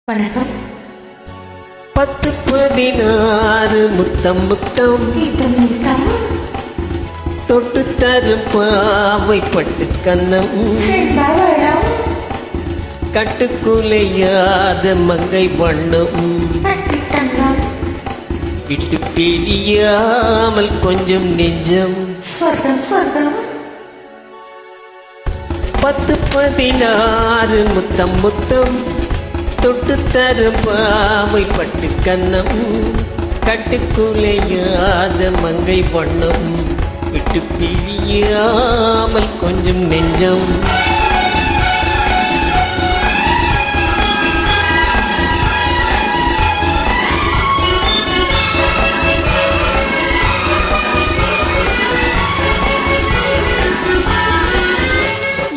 வணக்கம். 10-16 முத்தம் முத்தம் தொட்டு தரும் பாவை பட்டு கண்ணம் கட்டுக்குலையாத மங்கை வண்ணம் விட்டு பிரியாமல் கொஞ்சம் நெஞ்சம் 10-16 முத்தம் முத்தம் தொட்டு தரும் பாவை பட்டு கண்ணம் கட்டுக்குலையாத மங்கை வண்ணம் விட்டு பிரியாமல் கொஞ்சம் நெஞ்சம்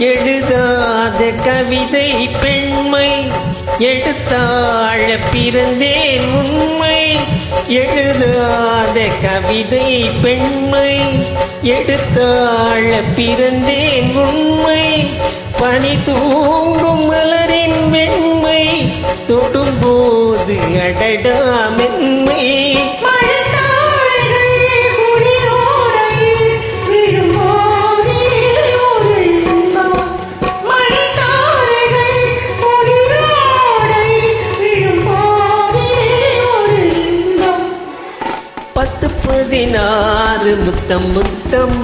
எழுதாத கவிதை பெண்மை எடுத்தாழ பிறந்தேன் உண்மை. எழுதாத கவிதை பெண்மை எடுத்தாழ பிறந்தேன் உண்மை. பனி தூங்கும் மலரின் வெண்மை தொடும்போது அடடா மென்மை. முத்தம் முத்தம்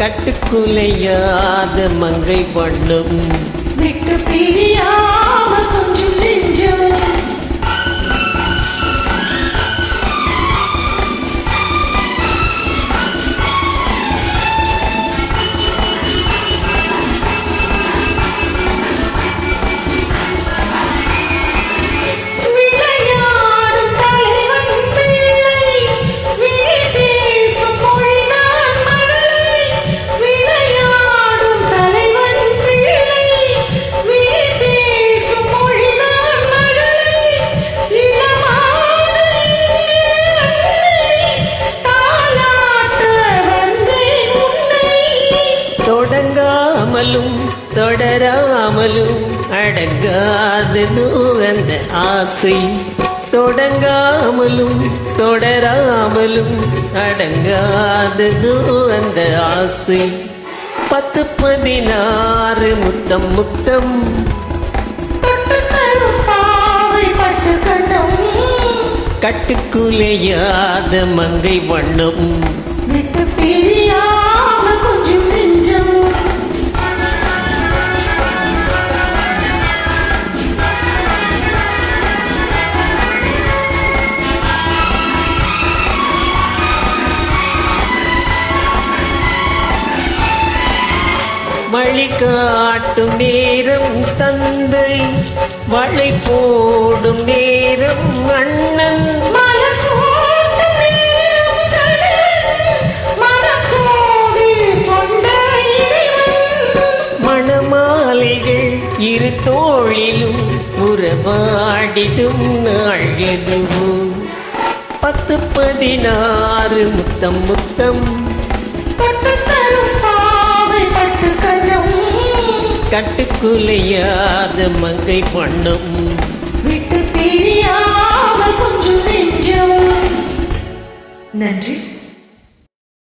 கட்டுக்குலையாத மங்கை வண்ணம் விட்டு பிரியாமல் கொஞ்சம் நெஞ்சம். தொடராமலும் அடங்காததோ அந்த ஆசை. தொடங்காமலும் தொடராமலும் அடங்காததோ அந்த ஆசை. 10-16 முத்தம் முத்தம் கட்டுக்குலையாத மங்கை வண்ணம் விட்டு பிரியாமல் கொஞ்சம் நெஞ்சம். வழி காட்டும் நேரம் தந்தை வளை போடும் நேரம் அண்ணன் மணமாலைகள் இரு தோளிலும் உறவாடிடும் நாள் எதுவோ. 10-16 முத்தம் முத்தம் கட்டுக்குலையாத மங்கை வண்ணம் விட்டு பிரியாமல் கொஞ்சம் நெஞ்சம். நன்றி.